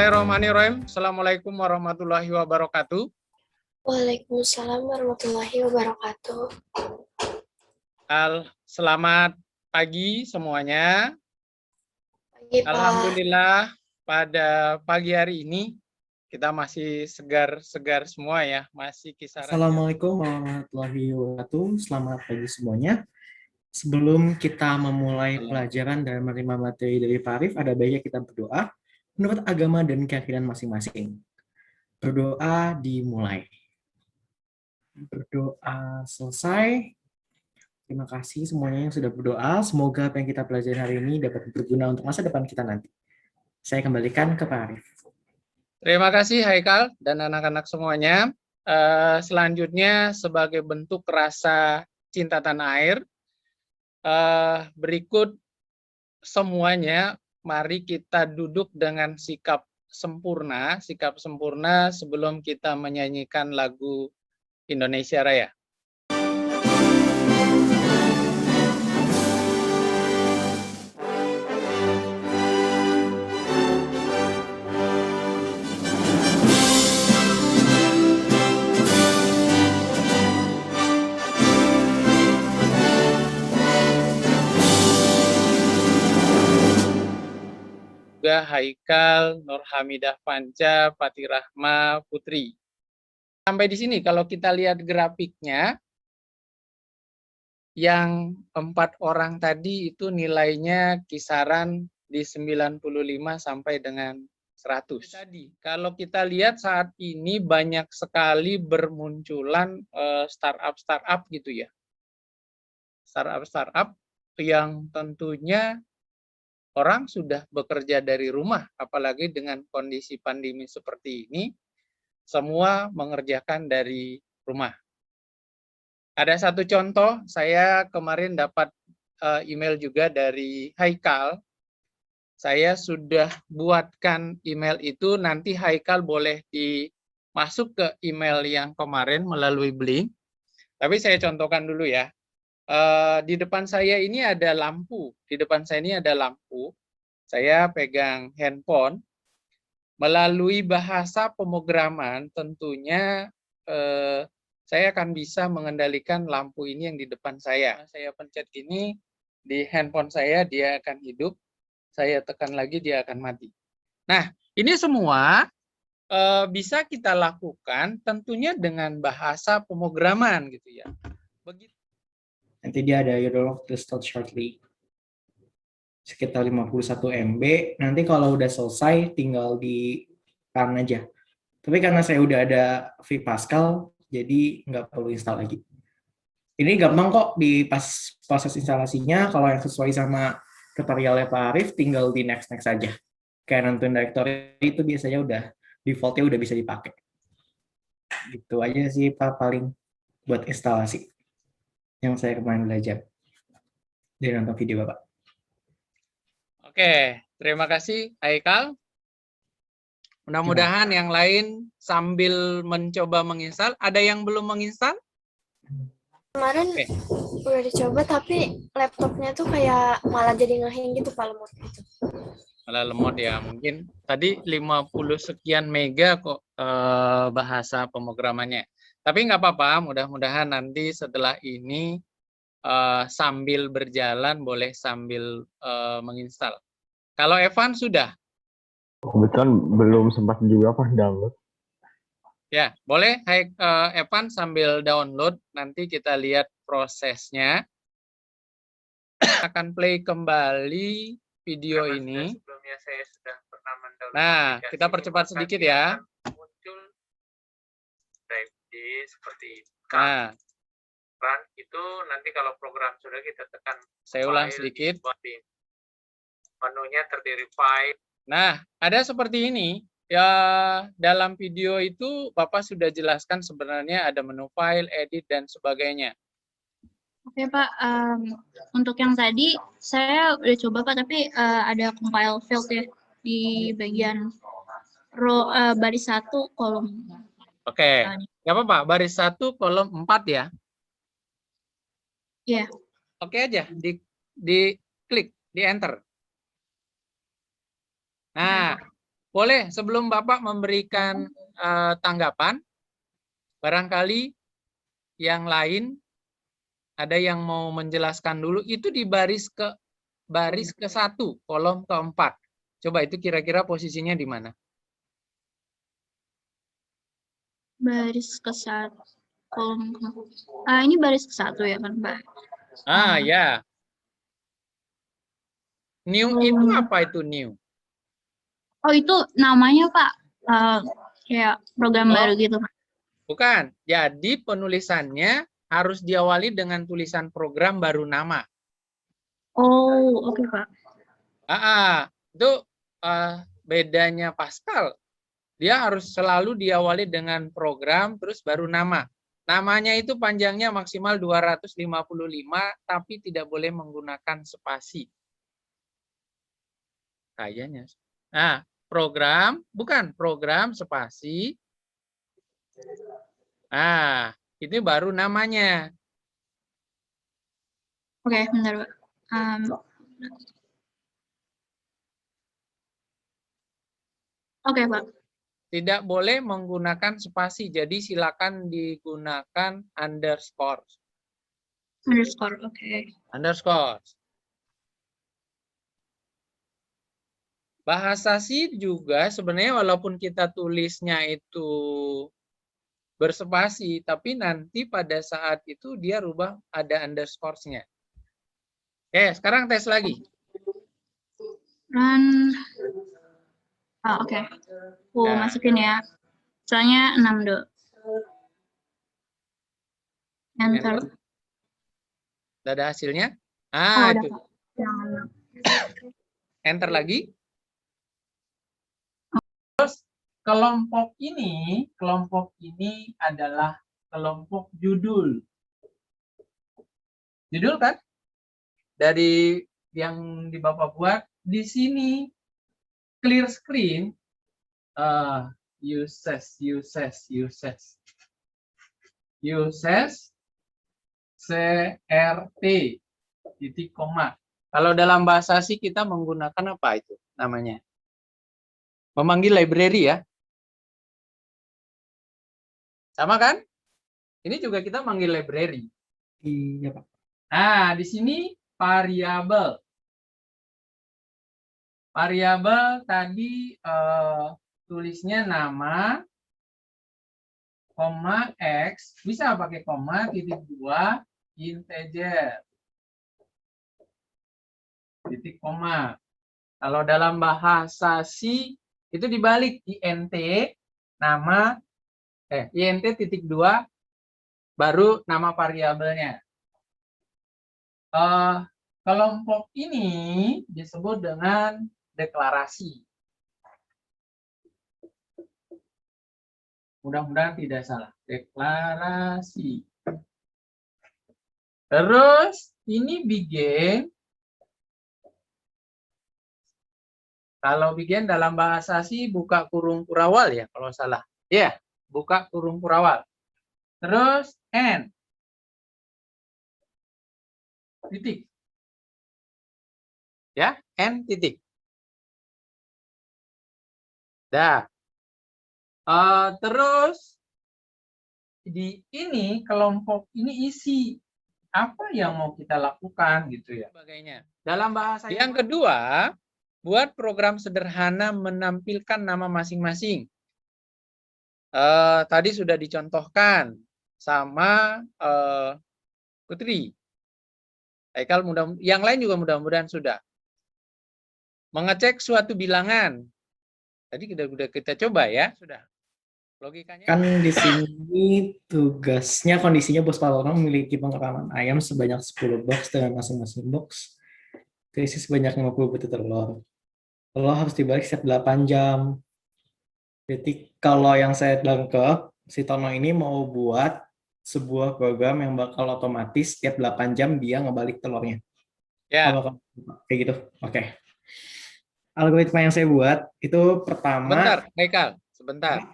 Bismillahirrahmanirrahim. Assalamualaikum warahmatullahi wabarakatuh. Waalaikumsalam warahmatullahi wabarakatuh. Selamat pagi semuanya. Pagi, Pak. Alhamdulillah pada pagi hari ini kita masih segar-segar semua ya, masih kisaran. Assalamualaikum warahmatullahi wabarakatuh. Selamat pagi semuanya. Sebelum kita memulai pelajaran dan menerima materi dari Pak Arif, ada baiknya kita berdoa menurut agama dan keyakinan masing-masing. Berdoa dimulai. Berdoa selesai. Terima kasih semuanya yang sudah berdoa. Semoga apa yang kita pelajari hari ini dapat berguna untuk masa depan kita nanti. Saya kembalikan ke Pak Arif. Terima kasih Haikal dan anak-anak semuanya. Selanjutnya sebagai bentuk rasa cinta tanah air, berikut semuanya mari kita duduk dengan sikap sempurna sebelum kita menyanyikan lagu Indonesia Raya. Juga Haikal, Nur Hamidah Panca, Fatih Rahma, Putri. Sampai di sini kalau kita lihat grafiknya, yang 4 orang tadi itu nilainya kisaran di 95 sampai dengan 100. Tadi kalau kita lihat saat ini banyak sekali bermunculan startup gitu ya. Startup yang tentunya orang sudah bekerja dari rumah, apalagi dengan kondisi pandemi seperti ini, semua mengerjakan dari rumah. Ada satu contoh, saya kemarin dapat email juga dari Haikal. Saya sudah buatkan email itu, nanti Haikal boleh masuk ke email yang kemarin melalui Blink. Tapi saya contohkan dulu ya. Di depan saya ini ada lampu. Saya pegang handphone. Melalui bahasa pemrograman tentunya saya akan bisa mengendalikan lampu ini yang di depan saya. Saya pencet ini di handphone saya, dia akan hidup. Saya tekan lagi, dia akan mati. Nah, ini semua bisa kita lakukan tentunya dengan bahasa pemrograman gitu ya. Begitu. Nanti dia ada your dialog to start shortly. Sekitar 51 MB. Nanti kalau udah selesai tinggal di run aja. Tapi karena saya udah ada VPascal, jadi nggak perlu install lagi. Ini gampang kok di pas proses instalasinya. Kalau yang sesuai sama tutorialnya Pak Arif, tinggal di next aja. Kayak nonton directory itu biasanya udah defaultnya udah bisa dipakai. Gitu aja sih Pak paling buat instalasi yang saya kemarin belajar dari nonton video Bapak. Oke, terima kasih Haikal. Mudah-mudahan yang lain sambil mencoba menginstal. Ada yang belum menginstal? Kemarin udah dicoba tapi laptopnya tuh kayak malah jadi ngehang gitu, Pak, lemot gitu. Malah lemot ya, mungkin tadi 50 sekian mega kok bahasa pemrogramannya. Tapi nggak apa-apa, mudah-mudahan nanti setelah ini sambil berjalan boleh sambil menginstal. Kalau Evan sudah? Kebetulan belum sempat juga Pak download. Ya, boleh Evan sambil download, nanti kita lihat prosesnya. Akan play kembali video ini. Sebelumnya saya sudah pernah mendownload. Nah, kita percepat sedikit ya. Muncul seperti ini. Nah, itu nanti kalau program sudah kita tekan. Saya ulang sedikit. Menunya terdiri file. Nah, ada seperti ini. Ya, dalam video itu Bapak sudah jelaskan sebenarnya ada menu file, edit, dan sebagainya. Oke Pak, untuk yang tadi saya udah coba Pak, tapi ada compile failed ya di bagian row baris 1 kolom. Oke, nggak apa-apa, baris 1 kolom 4 ya. Iya. Oke aja, di klik, di enter. Nah, Boleh, sebelum Bapak memberikan tanggapan, barangkali yang lain ada yang mau menjelaskan dulu, itu di baris ke-1, kolom ke-4. Coba itu kira-kira posisinya di mana? Baris ke-1. Kolom. Ini baris ke-1 ya kan, Mbak? Ya. New itu apa itu new? Oh, itu namanya, Pak. Kayak program baru gitu, Pak. Bukan. Jadi penulisannya harus diawali dengan tulisan program baru nama. Oh, oke, Pak. Itu bedanya Pascal. Dia harus selalu diawali dengan program, terus baru nama. Namanya itu panjangnya maksimal 255, tapi tidak boleh menggunakan spasi. Kayaknya. Nah, program, bukan program spasi. Ini baru namanya. Oke, bentar, Pak. Oke, Pak. Tidak boleh menggunakan spasi, jadi silakan digunakan underscore. Underscore, oke. Underscore. Bahasa C juga sebenarnya walaupun kita tulisnya itu berspasi, tapi nanti pada saat itu dia rubah ada underscore-nya. Oke, sekarang tes lagi. Run. Oke. Masukin ya. Soalnya 6, Do. Enter. Udah ada hasilnya? Udah. Itu. Enter lagi. Terus kelompok ini adalah kelompok judul. Judul kan? Dari yang di Bapak buat di sini clear screen uses CRT titik koma. Kalau dalam bahasa C kita menggunakan apa itu namanya? Memanggil library ya. Sama kan? Ini juga kita manggil library. Iya, Pak. Di sini variabel. Variabel tadi tulisnya nama, koma X, bisa pakai koma, titik 2, integer. Titik koma. Kalau dalam bahasa C itu dibalik, int nama int titik 2 baru nama variabelnya. Kelompok ini disebut dengan deklarasi. Mudah-mudahan tidak salah. Deklarasi. Terus ini begin. Kalau begin dalam bahasa C buka kurung kurawal ya kalau salah. Ya, buka kurung kurawal. Terus end. Titik. Ya, end titik. Dah. Terus di ini kelompok ini isi apa yang mau kita lakukan gitu ya. Sebagainya. Dalam bahasa yang kedua, buat program sederhana menampilkan nama masing-masing. Tadi sudah dicontohkan sama Putri. Haikal yang lain juga mudah-mudahan sudah. Mengecek suatu bilangan. Tadi udah kita coba ya, sudah. Logikanya kan di sini tugasnya kondisinya Bos Paloro memiliki pengeraman ayam sebanyak 10 box dengan masing-masing box terisi sebanyak 50 butir telur. Telur harus dibalik setiap 8 jam. Jadi kalau yang saya tangkap, si Tono ini mau buat sebuah program yang bakal otomatis setiap 8 jam dia ngebalik telurnya. ya. Kayak gitu. Oke. Algoritma yang saya buat itu pertama. Bentar, Haikal. Sebentar.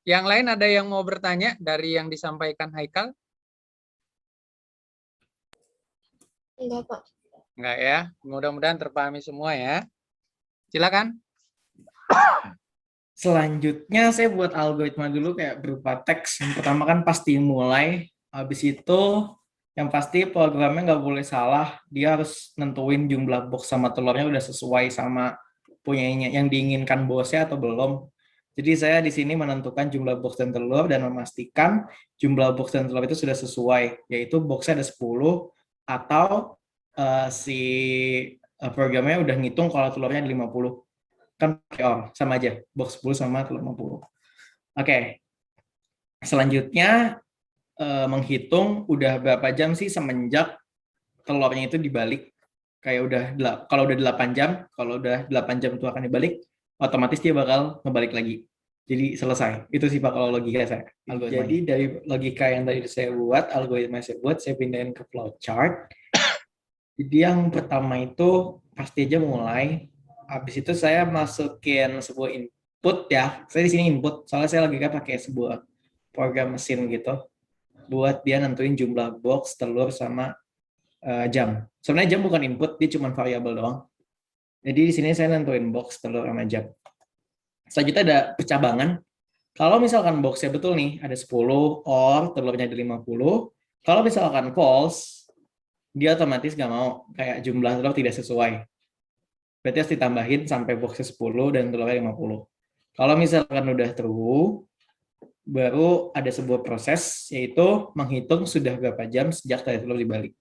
Yang lain ada yang mau bertanya dari yang disampaikan Haikal? Enggak, Pak. Enggak ya. Mudah-mudahan terpahami semua ya. Silakan. Selanjutnya saya buat algoritma dulu kayak berupa teks. Yang pertama kan pasti mulai, habis itu yang pasti programnya nggak boleh salah, dia harus nentuin jumlah box sama telurnya udah sesuai sama punyanya yang diinginkan bosnya atau belum. Jadi saya di sini menentukan jumlah box dan telur dan memastikan jumlah box dan telur itu sudah sesuai, yaitu boxnya ada 10 atau si programnya udah ngitung kalau telurnya ada 50. Kan pakai OR, sama aja, box 10 sama telur 50. Oke, selanjutnya menghitung udah berapa jam sih semenjak telurnya itu dibalik. Kayak udah, kalau udah 8 jam, kalau udah 8 jam itu akan dibalik, otomatis dia bakal ngebalik lagi. Jadi selesai. Itu sih Pak kalau logika saya. Jadi dari logika yang tadi saya buat, algoritma yang saya buat, saya pindahin ke flowchart. Jadi yang pertama itu pasti aja mulai. Habis itu saya masukin sebuah input ya. Saya di sini input, soalnya saya lagi pakai sebuah program mesin gitu buat dia nentuin jumlah box, telur sama jam. Sebenarnya jam bukan input, dia cuma variabel doang. Jadi di sini saya nentuin box, telur sama jam. Selanjutnya ada percabangan. Kalau misalkan boxnya betul nih, ada 10 or telurnya ada 50. Kalau misalkan false, dia otomatis nggak mau, kayak jumlah telur tidak sesuai. Berarti harus ditambahin sampai boxnya 10 dan telurnya 50. Kalau misalkan udah true, baru ada sebuah proses, yaitu menghitung sudah berapa jam sejak tadi telur dibalik.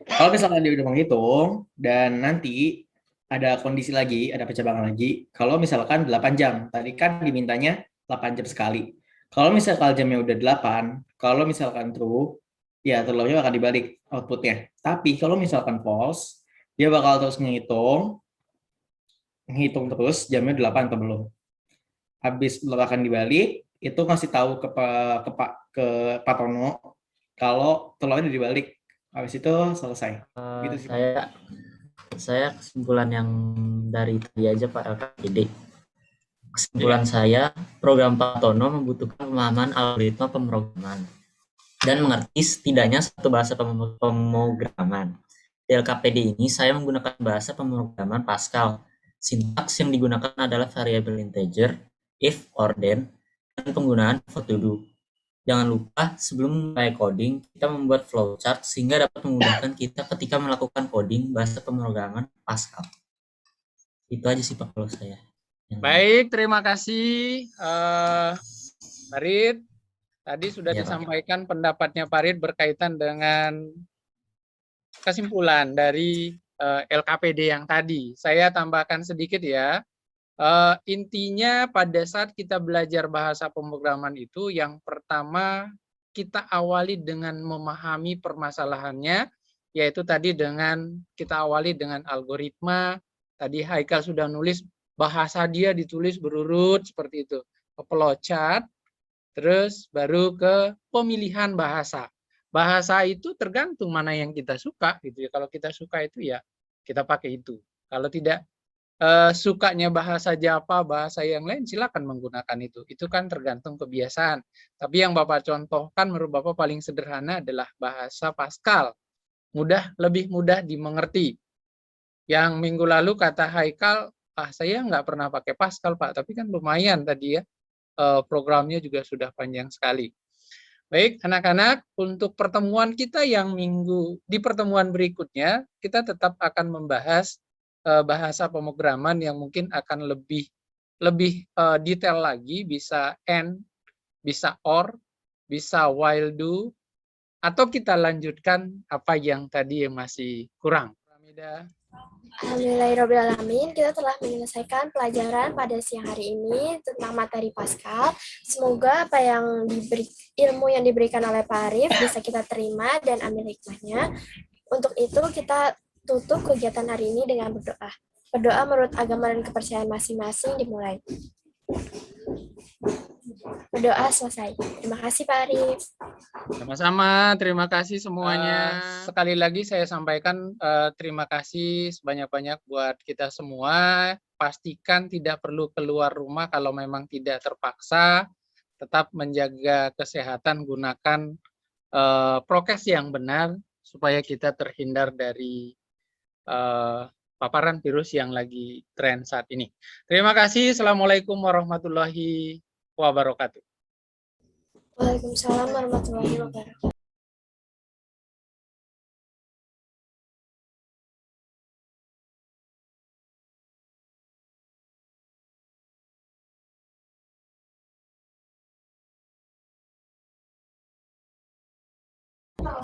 Kalau misalkan dia udah menghitung, dan nanti ada kondisi lagi, ada percabangan lagi, kalau misalkan 8 jam, tadi kan dimintanya 8 jam sekali. Kalau misalkan jamnya udah 8, kalau misalkan true, ya telurnya akan dibalik outputnya. Tapi kalau misalkan false, dia bakal terus menghitung terus jamnya 8 atau belum. Habis telur akan dibalik, itu ngasih tahu ke Pak Tono kalau telurnya dibalik. Habis itu selesai. Gitu sih. Saya kesimpulan yang dari tadi aja Pak LKPD. Kesimpulan saya, program Pak Tono membutuhkan pemahaman algoritma pemrograman dan mengerti setidaknya satu bahasa pemrograman. Di LKPD ini saya menggunakan bahasa pemrograman Pascal. Sintaks yang digunakan adalah variabel integer, if, or, then, dan penggunaan for to do. Jangan lupa sebelum mulai coding, kita membuat flowchart sehingga dapat memudahkan kita ketika melakukan coding bahasa pemrograman Pascal. Itu aja sih Pak kalau saya. Baik, terima kasih Farid. Tadi sudah Ya, disampaikan pendapatnya Farid berkaitan dengan kesimpulan dari LKPD yang tadi. Saya tambahkan sedikit ya. Intinya pada saat kita belajar bahasa pemrograman itu, yang pertama kita awali dengan memahami permasalahannya, yaitu tadi dengan kita awali dengan algoritma. Tadi Haikal sudah nulis bahasa dia ditulis berurut seperti itu, ke flowchart, terus baru ke pemilihan bahasa. Bahasa itu tergantung mana yang kita suka gitu ya. Kalau kita suka itu ya kita pakai itu. Kalau tidak sukanya bahasa Java, bahasa yang lain, silakan menggunakan itu. Itu kan tergantung kebiasaan. Tapi yang Bapak contohkan menurut Bapak paling sederhana adalah bahasa Pascal. Lebih mudah dimengerti. Yang minggu lalu kata Haikal, saya nggak pernah pakai Pascal Pak, tapi kan lumayan tadi ya. Programnya juga sudah panjang sekali. Baik, anak-anak, untuk pertemuan kita yang di pertemuan berikutnya, kita tetap akan membahas bahasa pemrograman yang mungkin akan lebih detail lagi, bisa and, bisa or, bisa while do, atau kita lanjutkan apa yang tadi yang masih kurang. Alhamdulillahirrahmanirrahim, kita telah menyelesaikan pelajaran pada siang hari ini tentang materi Pascal. Semoga ilmu yang diberikan oleh Pak Arif bisa kita terima dan ambil hikmahnya. Untuk itu kita tutup kegiatan hari ini dengan berdoa. Berdoa menurut agama dan kepercayaan masing-masing dimulai. Berdoa selesai. Terima kasih Pak Arif. Sama-sama, terima kasih semuanya. Sekali lagi saya sampaikan terima kasih sebanyak-banyak buat kita semua. Pastikan tidak perlu keluar rumah kalau memang tidak terpaksa. Tetap menjaga kesehatan, gunakan prokes yang benar supaya kita terhindar dari paparan virus yang lagi tren saat ini. Terima kasih. Assalamualaikum warahmatullahi wabarakatuh. Waalaikumsalam warahmatullahi wabarakatuh.